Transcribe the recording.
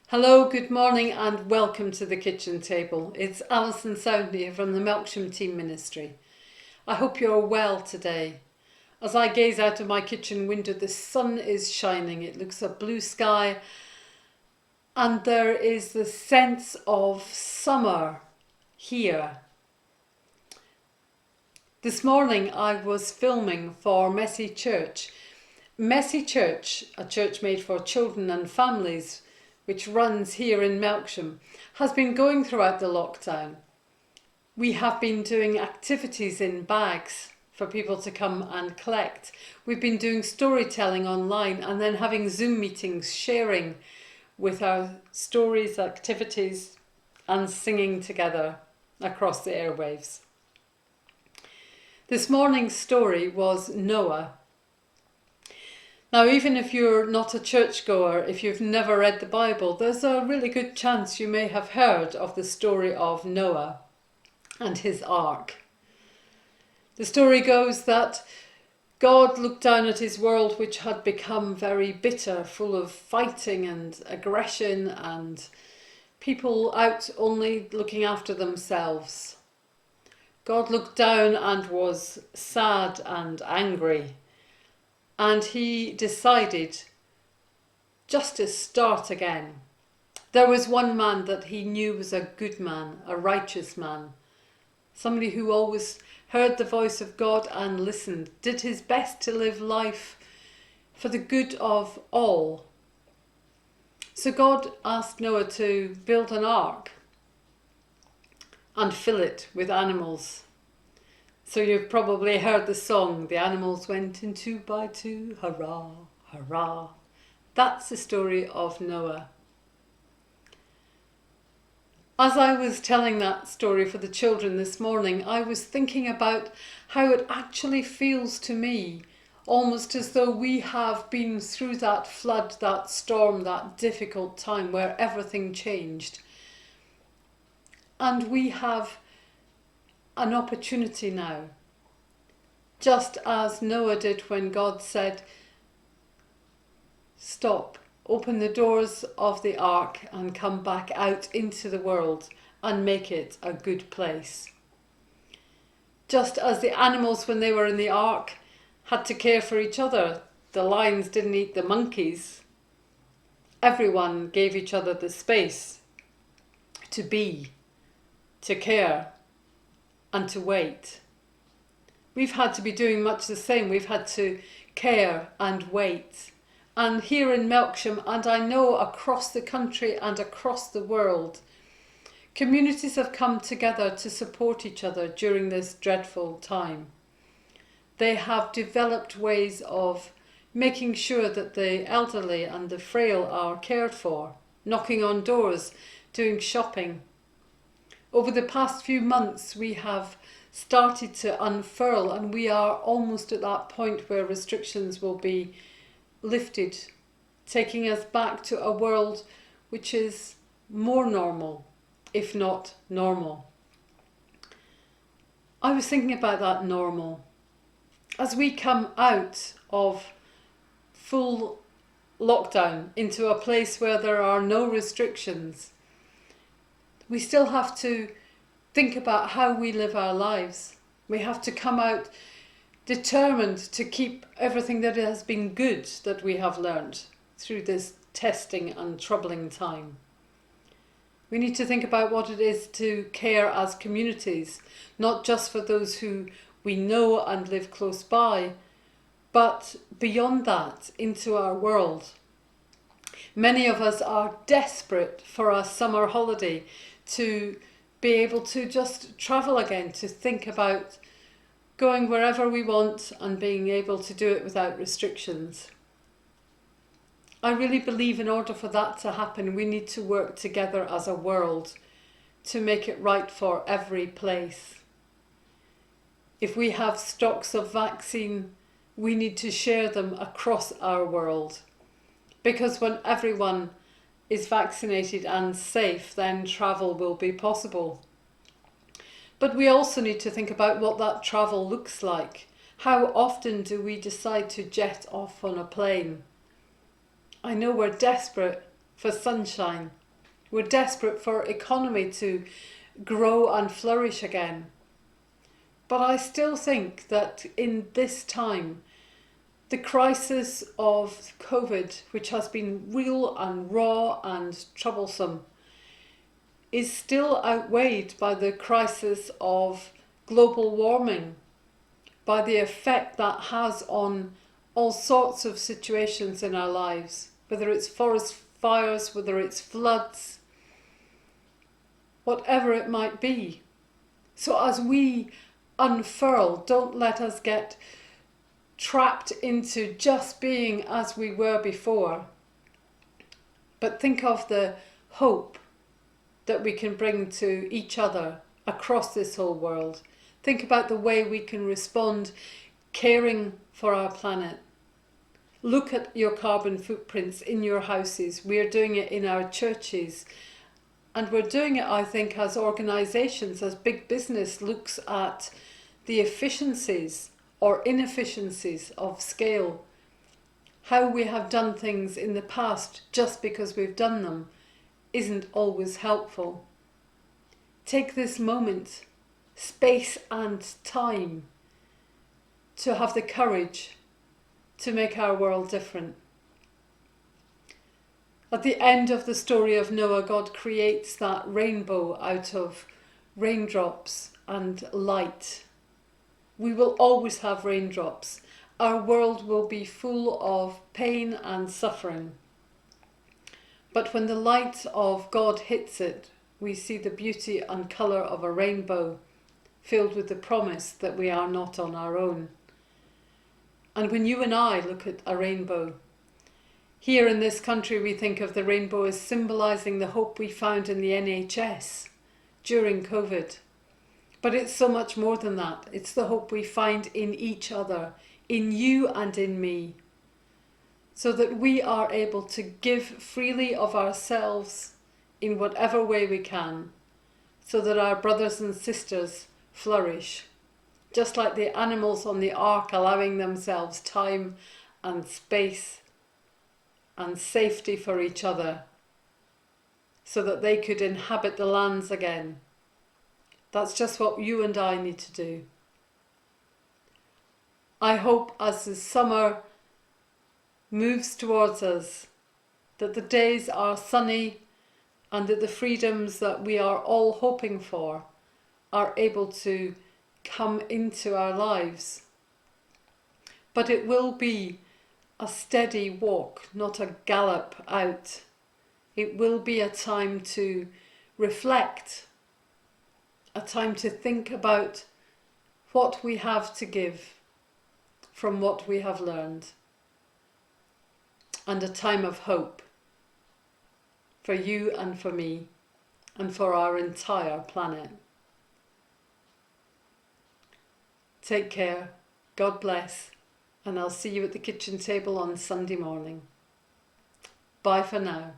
Hello, good morning and welcome to the kitchen table. It's Alison Soundney from the Melksham Team Ministry. I hope you're well today. As I gaze out of my kitchen window, the sun is shining. It looks a blue sky and there is the sense of summer here. This morning I was filming for Messy Church. Messy Church, a church made for children and families, which runs here in Melksham, has been going throughout the lockdown. We have been doing activities in bags for people to come and collect. We've been doing storytelling online and then having Zoom meetings, sharing with our stories, activities and singing together across the airwaves. This morning's story was Noah. Now, even if you're not a churchgoer, if you've never read the Bible, there's a really good chance you may have heard of the story of Noah and his ark. The story goes that God looked down at his world, which had become very bitter, full of fighting and aggression and people out only looking after themselves. God looked down and was sad and angry. And he decided just to start again. There was one man that he knew was a good man, a righteous man, somebody who always heard the voice of God and listened, did his best to live life for the good of all. So God asked Noah to build an ark and fill it with animals. So you've probably heard the song, the animals went in 2 by 2, hurrah, hurrah. That's the story of Noah. As I was telling that story for the children this morning, I was thinking about how it actually feels to me, almost as though we have been through that flood, that storm, that difficult time where everything changed. And we have an opportunity now, just as Noah did when God said, stop, open the doors of the ark and come back out into the world and make it a good place. Just as the animals when they were in the ark had to care for each other, the lions didn't eat the monkeys, everyone gave each other the space to be, to care and to wait. We've had to be doing much the same. We've had to care and wait. And here in Melksham, and I know across the country and across the world, communities have come together to support each other during this dreadful time. They have developed ways of making sure that the elderly and the frail are cared for, knocking on doors, doing shopping. Over the past few months, we have started to unfurl and we are almost at that point where restrictions will be lifted, taking us back to a world which is more normal, if not normal. I was thinking about that normal. As we come out of full lockdown into a place where there are no restrictions, we still have to think about how we live our lives. We have to come out determined to keep everything that has been good that we have learned through this testing and troubling time. We need to think about what it is to care as communities, not just for those who we know and live close by, but beyond that, into our world. Many of us are desperate for a summer holiday to be able to just travel again, to think about going wherever we want and being able to do it without restrictions. I really believe in order for that to happen, we need to work together as a world to make it right for every place. If we have stocks of vaccine, we need to share them across our world. Because when everyone is vaccinated and safe, then travel will be possible. But we also need to think about what that travel looks like. How often do we decide to jet off on a plane? I know we're desperate for sunshine We're desperate for economy to grow and flourish again. But I still think that in this time, the crisis of COVID, which has been real and raw and troublesome, is still outweighed by the crisis of global warming, by the effect that has on all sorts of situations in our lives, whether it's forest fires, whether it's floods, whatever it might be. So as we unfurl, don't let us get trapped into just being as we were before, but think of the hope that we can bring to each other across this whole world. Think about the way we can respond caring for our planet. Look at your carbon footprints in your houses. We're doing it in our churches. And we're doing it, I think, as organisations, as big business looks at the efficiencies or inefficiencies of scale. How we have done things in the past just because we've done them isn't always helpful. Take this moment, space and time, to have the courage to make our world different. At the end of the story of Noah, God creates that rainbow out of raindrops and light. We will always have raindrops. Our world will be full of pain and suffering. But when the light of God hits it, we see the beauty and colour of a rainbow filled with the promise that we are not on our own. And when you and I look at a rainbow, here in this country we think of the rainbow as symbolising the hope we found in the NHS during COVID. But it's so much more than that. It's the hope we find in each other, in you and in me, so that we are able to give freely of ourselves in whatever way we can, so that our brothers and sisters flourish, just like the animals on the ark allowing themselves time and space and safety for each other, so that they could inhabit the lands again. That's just what you and I need to do. I hope as the summer moves towards us, that the days are sunny and that the freedoms that we are all hoping for are able to come into our lives. But it will be a steady walk, not a gallop out. It will be a time to reflect, a time to think about what we have to give from what we have learned, and a time of hope for you and for me and for our entire planet. Take care, God bless, and I'll see you at the kitchen table on Sunday morning. Bye for now.